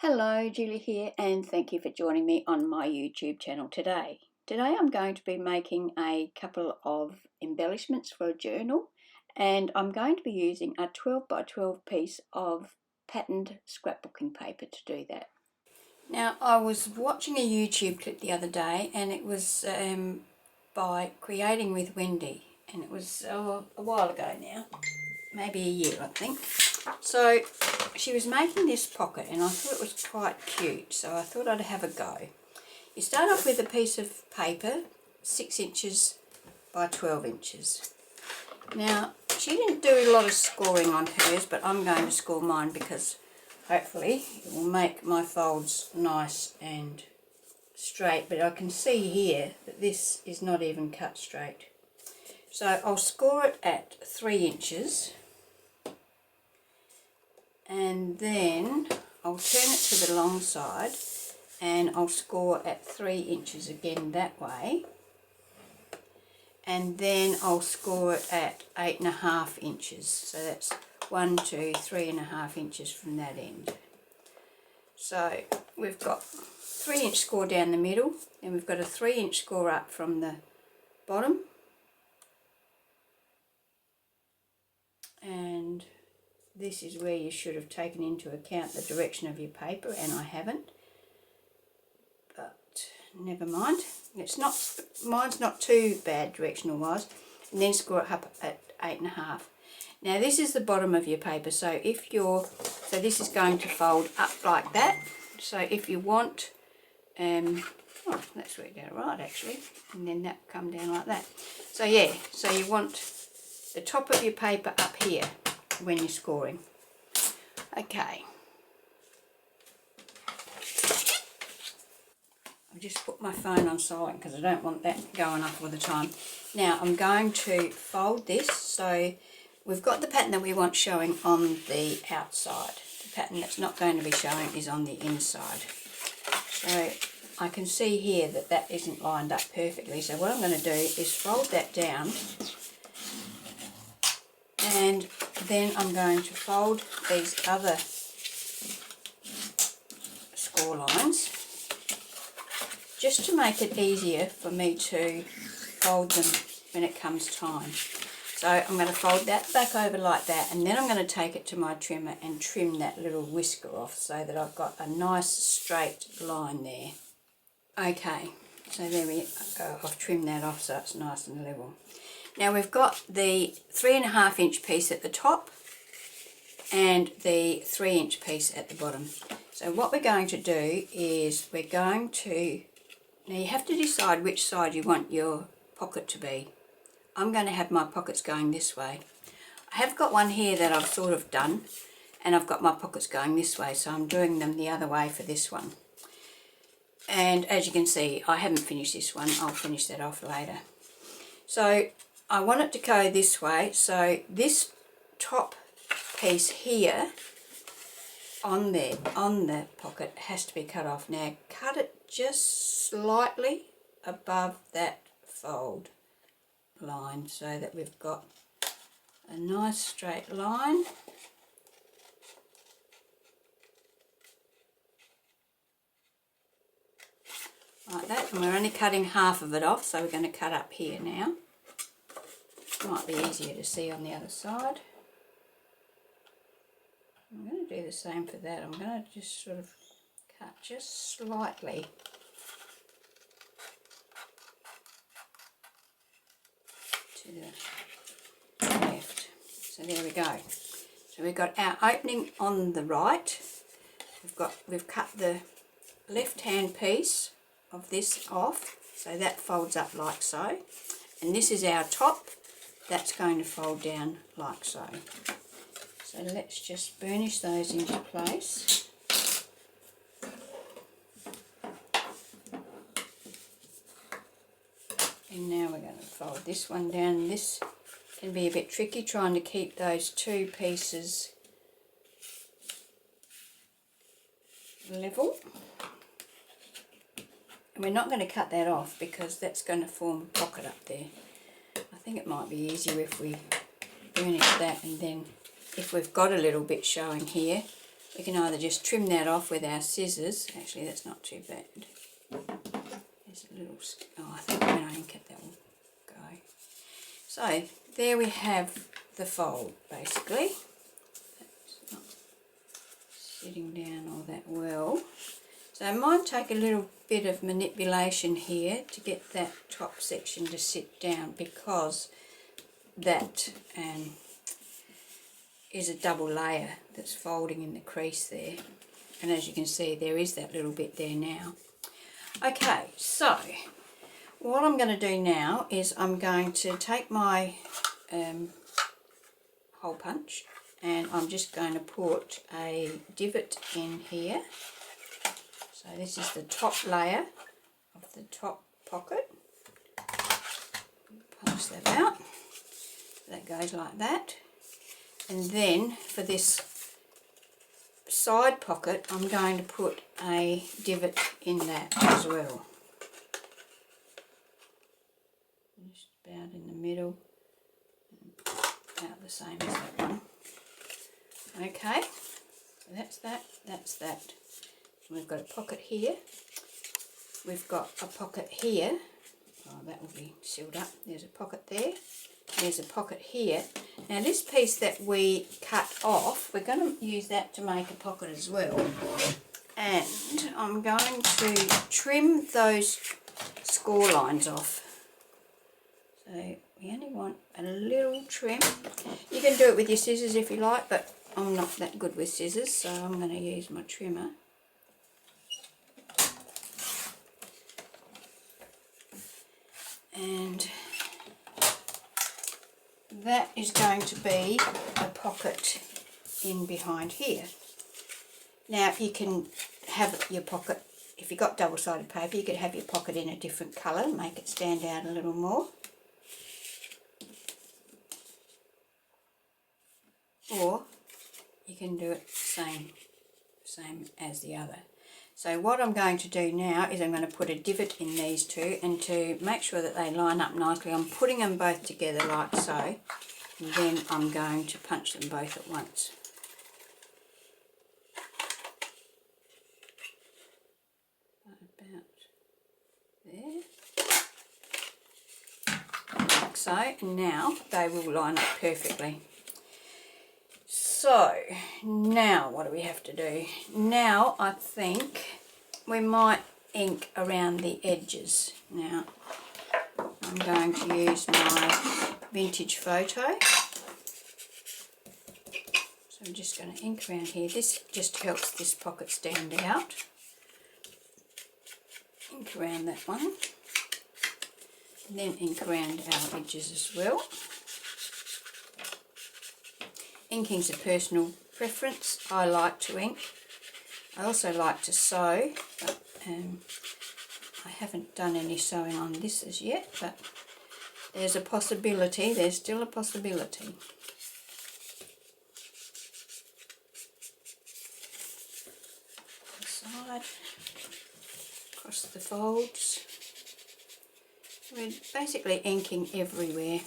Hello, Julie here, and thank you for joining me on my YouTube channel today. Today I'm going to be making a couple of embellishments for a journal, and I'm going to be using a 12 by 12 piece of patterned scrapbooking paper to do that. Now, I was watching a YouTube clip the other day, and it was by Creating with Wendy, and it was a while ago now, maybe a year I think. So she was making this pocket and I thought it was quite cute, so I thought I'd have a go. You start off with a piece of paper 6 inches by 12 inches. Now she didn't do a lot of scoring on hers, but I'm going to score mine because hopefully it will make my folds nice and straight, but I can see here that this is not even cut straight. So I'll score it at 3 inches. And then I'll turn it to the long side and I'll score at 3 inches again that way, and then I'll score it at 8.5 inches, so that's 1, 2, 3.5 inches from that end. So we've got 3 inch score down the middle, and we've got a 3 inch score up from the bottom, and this is where you should have taken into account the direction of your paper, and I haven't, but never mind. It's not, mine's not too bad directional wise. And then score it up at 8.5. Now this is the bottom of your paper, so if you're, so this is going to fold up like that. So if you want, oh, that's worked out right actually, and then that come down like that. So yeah, so you want the top of your paper up here when you're scoring. Okay, I've just put my phone on silent because I don't want that going off all the time. Now I'm going to fold this, so we've got the pattern that we want showing on the outside. The pattern that's not going to be showing is on the inside. So I can see here that that isn't lined up perfectly, so what I'm going to do is fold that down, and then I'm going to fold these other score lines just to make it easier for me to fold them when it comes time. So I'm going to fold that back over like that, and then I'm going to take it to my trimmer and trim that little whisker off so that I've got a nice straight line there. Okay, so there we go. I've trimmed that off so it's nice and level. Now we've got the 3.5 inch piece at the top and the 3 inch piece at the bottom. So what we're going to do is we're going to, now you have to decide which side you want your pocket to be. I'm going to have my pockets going this way. I have got one here that I've sort of done, and I've got my pockets going this way, so I'm doing them the other way for this one. And as you can see, I haven't finished this one. I'll finish that off later. So I want it to go this way, so this top piece here on the pocket has to be cut off. Now cut it just slightly above that fold line so that we've got a nice straight line. Like that, and we're only cutting half of it off, so we're going to cut up here now. Might be easier to see on the other side. I'm going to do the same for that. I'm going to just sort of cut just slightly to the left. So there we go. So we've got our opening on the right. We've cut the left hand piece of this off, so that folds up like so. And this is our top. That's going to fold down like so. So let's just burnish those into place. And now we're going to fold this one down. This can be a bit tricky, trying to keep those two pieces level. And we're not going to cut that off because that's going to form a pocket up there. I think it might be easier if we burnish that, and then if we've got a little bit showing here, we can either just trim that off with our scissors. Actually, that's not too bad. There's a little, oh, I think when I ink it that will go. So there we have the fold basically. That's not sitting down all that well. So it might take a little bit of manipulation here to get that top section to sit down, because that is a double layer that's folding in the crease there, and as you can see there is that little bit there now. Okay, so what I'm going to do now is I'm going to take my hole punch and I'm just going to put a divot in here. So this is the top layer of the top pocket. Punch that out. That goes like that. And then for this side pocket, I'm going to put a divot in that as well. Just about in the middle, about the same as that one. Okay, so that's that, that's that. We've got a pocket here. We've got a pocket here. Oh, that will be sealed up. There's a pocket there. There's a pocket here. Now this piece that we cut off, we're going to use that to make a pocket as well. And I'm going to trim those score lines off. So we only want a little trim. You can do it with your scissors if you like, but I'm not that good with scissors, so I'm going to use my trimmer. And that is going to be a pocket in behind here. Now you can have your pocket, if you've got double-sided paper, you could have your pocket in a different colour, make it stand out a little more. Or you can do it same as the other. So what I'm going to do now is I'm going to put a divot in these two, and to make sure that they line up nicely, I'm putting them both together like so, and then I'm going to punch them both at once. About there. Like so, and now they will line up perfectly. So now what do we have to do? Now I think we might ink around the edges. Now I'm going to use my vintage photo. So I'm just going to ink around here. This just helps this pocket stand out. Ink around that one. And then ink around our edges as well. Inking's a personal preference. I like to ink. I also like to sew, but I haven't done any sewing on this as yet, but there's a possibility, there's still a possibility. Side, across the folds. We're basically inking everywhere.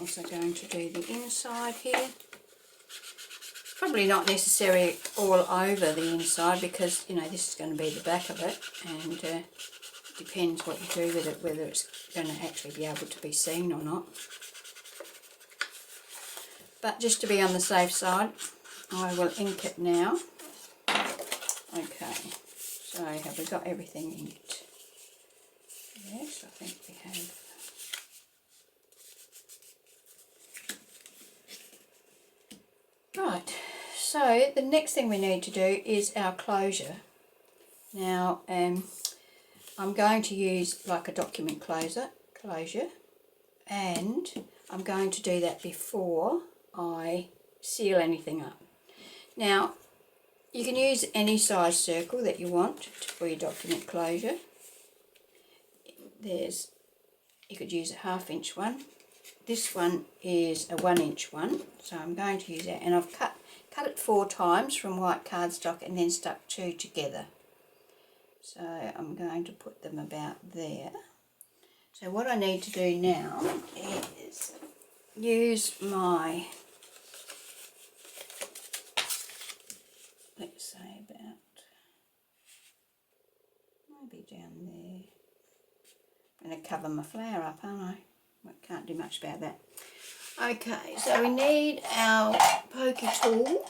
Also going to do the inside here. Probably not necessary all over the inside, because you know this is going to be the back of it, and it depends what you do with it, whether it's going to actually be able to be seen or not. But just to be on the safe side, I will ink it now. Okay, so have we got everything inked? Yes, I think we have. Right, so the next thing we need to do is our closure. Now I'm going to use like a document closure, and I'm going to do that before I seal anything up. Now you can use any size circle that you want for your document closure. You could use a 1/2 inch one, this one is a 1-inch one, so I'm going to use that, and I've cut it 4 times from white cardstock and then stuck 2 together. So I'm going to put them about there. So what I need to do now is use my, let's say about, maybe down there. I'm going to cover my flower up, aren't I? I can't do much about that. Okay, so we need our Pokey Tool.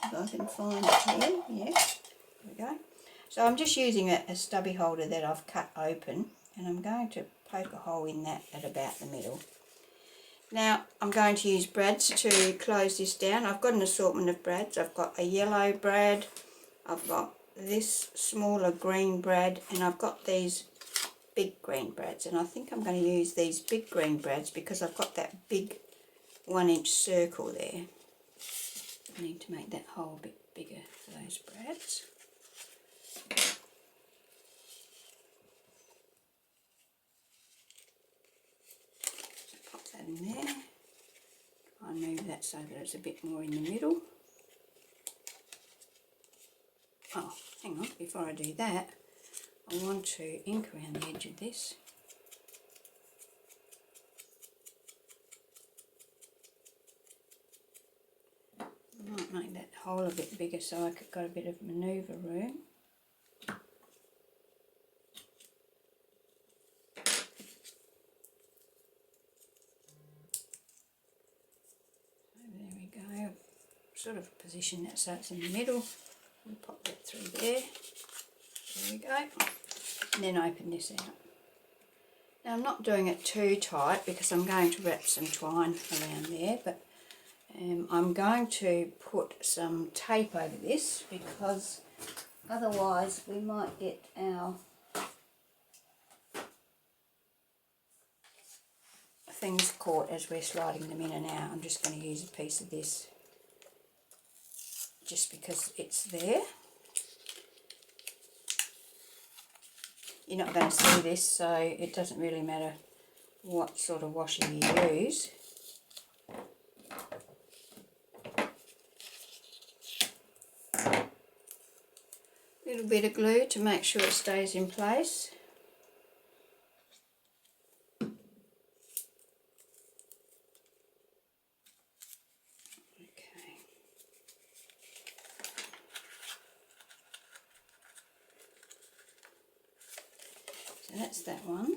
If I can find it here, yeah, there we go. So I'm just using a stubby holder that I've cut open, and I'm going to poke a hole in that at about the middle. Now I'm going to use brads to close this down. I've got an assortment of brads. I've got a yellow brad, I've got this smaller green brad, and I've got these big green brads, and I think I'm going to use these big green brads because I've got that big 1-inch circle there. I need to make that hole a bit bigger for those brads. So pop that in there. I'll move that so that it's a bit more in the middle. Oh, hang on, before I do that, I want to ink around the edge of this. I might make that hole a bit bigger so I've got a bit of manoeuvre room. So there we go. Sort of position that so it's in the middle. We'll pop that through there. There we go. And then open this out. Now I'm not doing it too tight because I'm going to wrap some twine around there, but I'm going to put some tape over this because otherwise we might get our things caught as we're sliding them in and out. I'm just going to use a piece of this just because it's there. You're not going to see this, so it doesn't really matter what sort of washi you use. A little bit of glue to make sure it stays in place. So that's that one.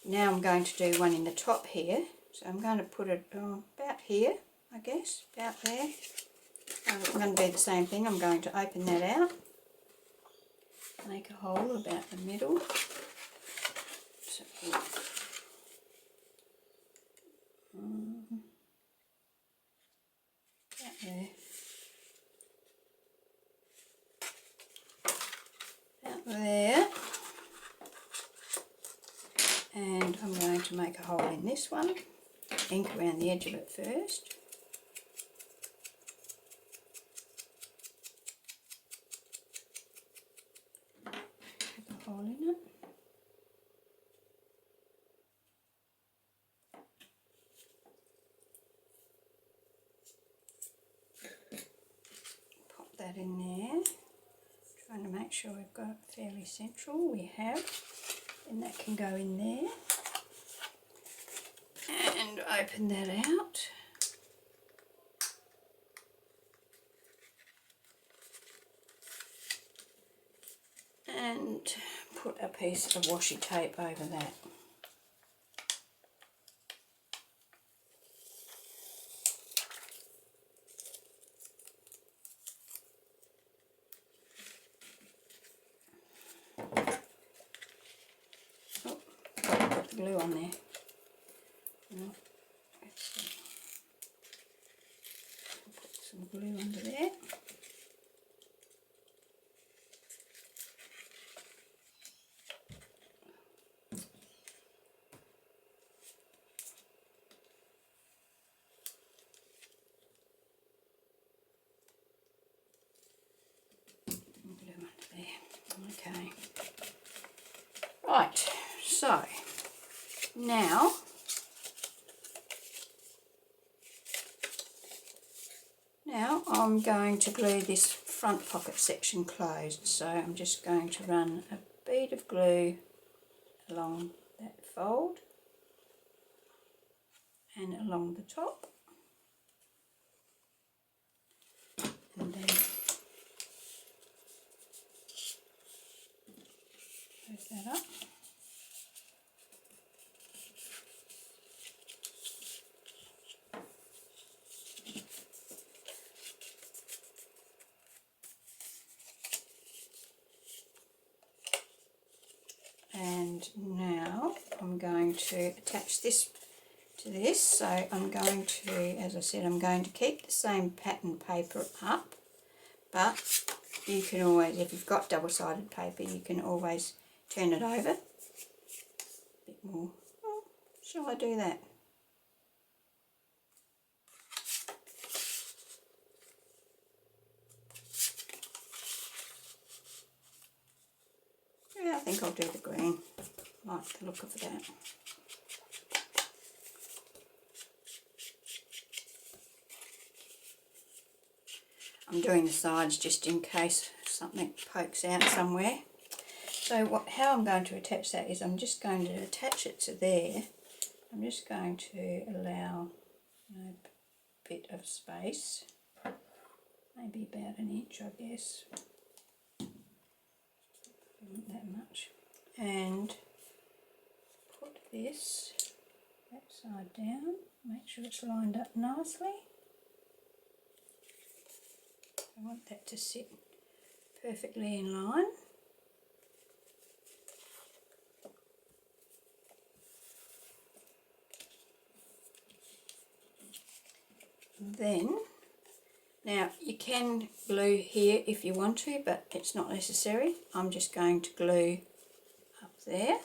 Now I'm going to do one in the top here. So I'm going to put it about here, I guess, about there. I'm going to do the same thing. I'm going to open that out, make a hole about the middle. So, about there. About there. And I'm going to make a hole in this one, ink around the edge of it first. Have a hole in it. Pop that in there. Trying to make sure we've got it fairly central. We have. And that can go in there. And open that out. And put a piece of washi tape over that. Glue on there. No, let's see. Put some glue under there. Glue under there. Okay. Right. So. Now Now I'm going to glue this front pocket section closed, so I'm just going to run a bead of glue along that fold and along the top, and then close that up. And now I'm going to attach this to this, so I'm going to, as I said, I'm going to keep the same pattern paper up, but you can always, if you've got double-sided paper, you can always turn it over a bit more. Oh, shall I do that? Yeah, I think I'll do the green. I like the look of that. I'm doing the sides just in case something pokes out somewhere. So how I'm going to attach that is I'm just going to attach it to there. I'm just going to allow a bit of space, maybe about an inch, I guess. Not that much. And put this that side down, make sure it's lined up nicely. I want that to sit perfectly in line. Then, now you can glue here if you want to, but it's not necessary. I'm just going to glue up there.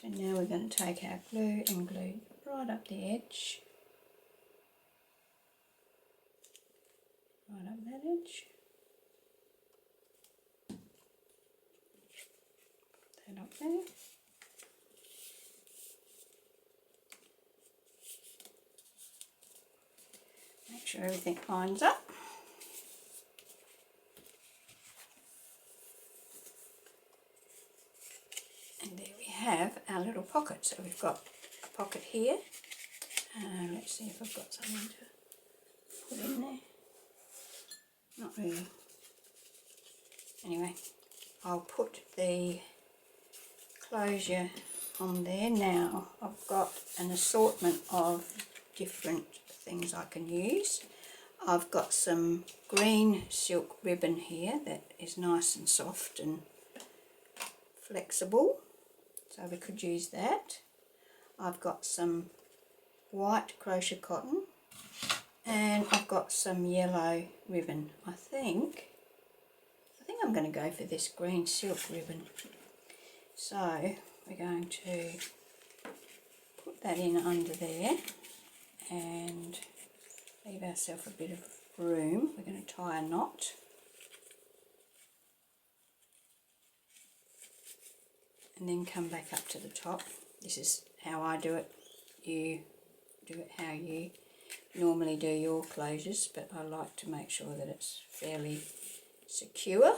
So now we're going to take our glue and glue right up the edge. Right up that edge. Put that up there. Make sure everything lines up. And there we have our little pocket. So we've got a pocket here. Let's see if I've got something to put in there. Not really. Anyway, I'll put the closure on there. Now I've got an assortment of different things I can use. I've got some green silk ribbon here that is nice and soft and flexible, so we could use that. I've got some white crochet cotton, and I've got some yellow ribbon. I think I'm going to go for this green silk ribbon. So we're going to put that in under there and leave ourselves a bit of room. We're going to tie a knot. And then come back up to the top. This is how I do it. You do it how you normally do your closures, but I like to make sure that it's fairly secure.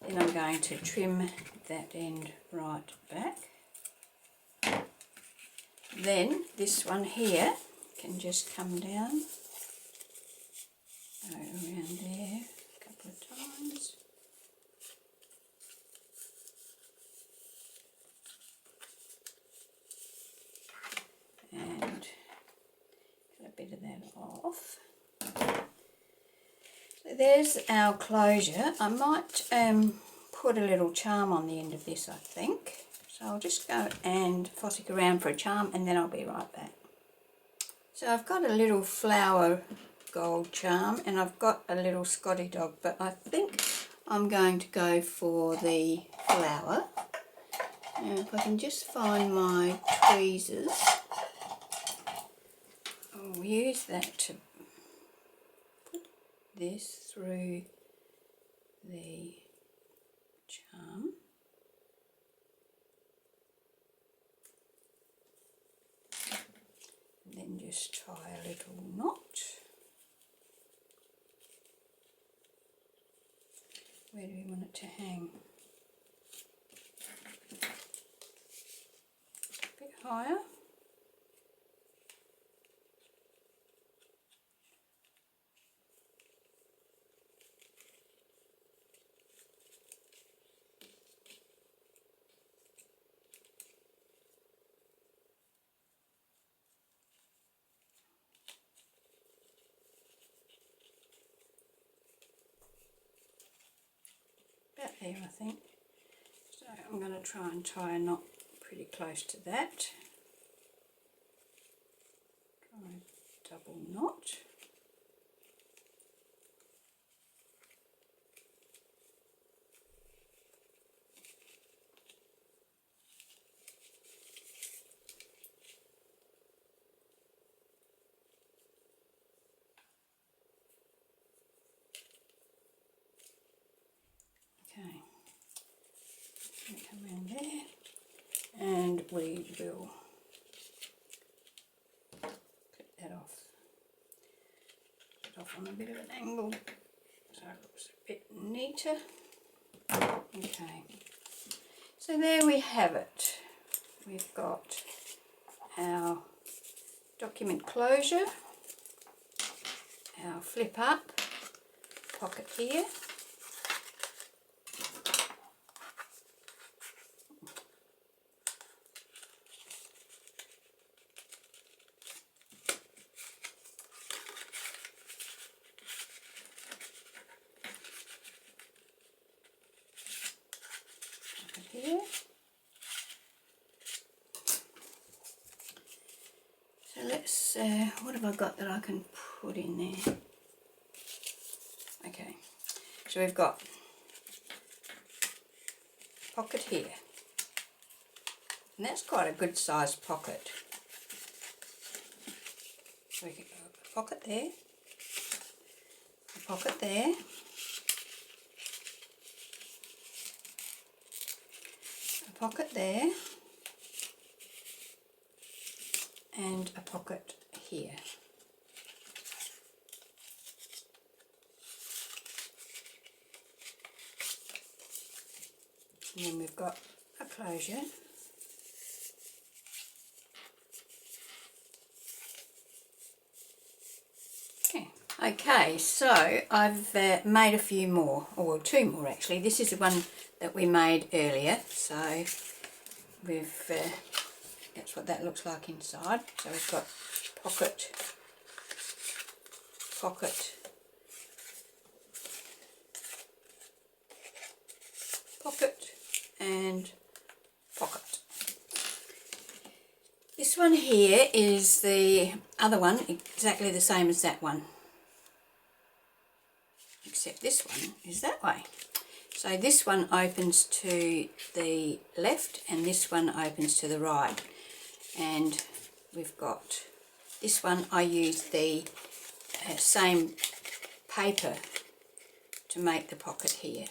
Then I'm going to trim that end right back. Then this one here can just come down, go around there a couple of times. And get a bit of that off. So there's our closure. I might put a little charm on the end of this, I think. So I'll just go and fossick around for a charm and then I'll be right back. So I've got a little flower gold charm and I've got a little Scotty dog, but I think I'm going to go for the flower. Now if I can just find my tweezers, I'll use that to put this through the charm. And then just tie a little knot. Where do we want it to hang? A bit higher. About there, I think. So I'm going to try and tie a knot pretty close to that. Try a double knot. Okay, come around there, and we will clip that off. Put it off on a bit of an angle so it looks a bit neater. Okay, so there we have it. We've got our document closure, our flip up pocket here, here. So let's, what have I got that I can put in there? Okay, so we've got pocket here, and that's quite a good sized pocket. So we can go a pocket there, a pocket there, a pocket there, and a pocket here. And then we've got a closure. Okay, so I've made a few more, or two more actually. This is the one that we made earlier, so we've that's what that looks like inside. So we've got pocket, pocket, pocket, and pocket. This one here is the other one, exactly the same as that one, except this one is that way. So this one opens to the left and this one opens to the right, and we've got this one. I used the same paper to make the pocket here,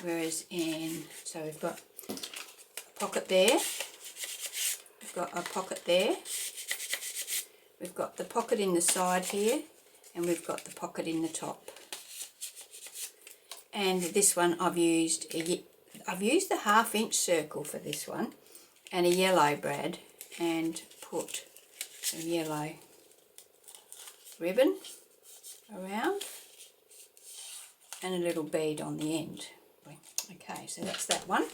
whereas so we've got a pocket there, we've got a pocket there, we've got the pocket in the side here, and we've got the pocket in the top. And this one I've used a 1/2 inch circle for this one, and a yellow brad, and put some yellow ribbon around and a little bead on the end. Okay, so that's that one.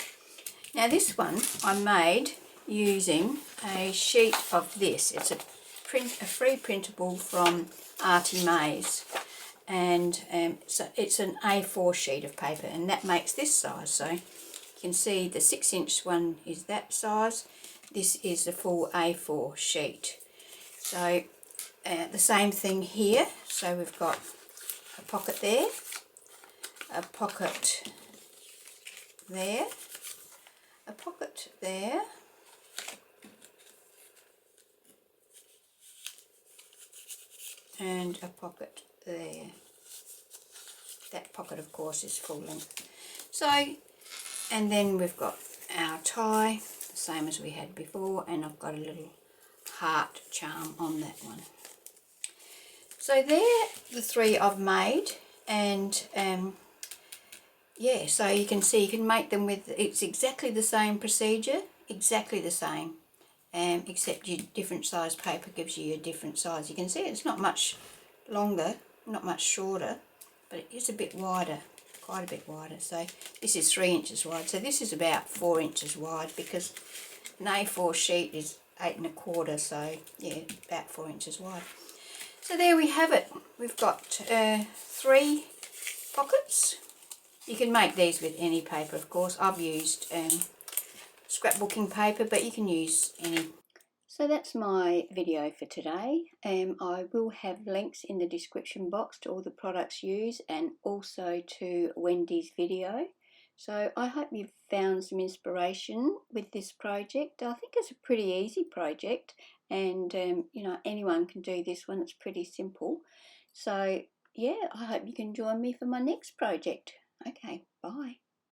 Now this one I made using a sheet of this. It's a free printable from ArtyMaze, and so it's an A4 sheet of paper, and that makes this size. So you can see the 6-inch one is that size. This is the full A4 sheet. So the same thing here. So we've got a pocket there, a pocket there, a pocket there, and a pocket there. That pocket of course is full length. So, and then we've got our tie, the same as we had before, and I've got a little heart charm on that one. So they're the three I've made, and yeah, so you can see you can make them with, it's exactly the same procedure, exactly the same, except your different size paper gives you a different size. You can see it's not much longer, not much shorter, but it is a bit wider, quite a bit wider. So this is 3 inches wide, so this is about 4 inches wide, because an A4 sheet is 8 1/4, so yeah, about 4 inches wide. So there we have it. We've got 3 pockets. You can make these with any paper, of course. I've used scrapbooking paper, but you can use any. So that's my video for today. I will have links in the description box to all the products used and also to Wendy's video. So I hope you've found some inspiration with this project. I think it's a pretty easy project, and you know, anyone can do this one. It's pretty simple. So yeah, I hope you can join me for my next project. Okay, bye.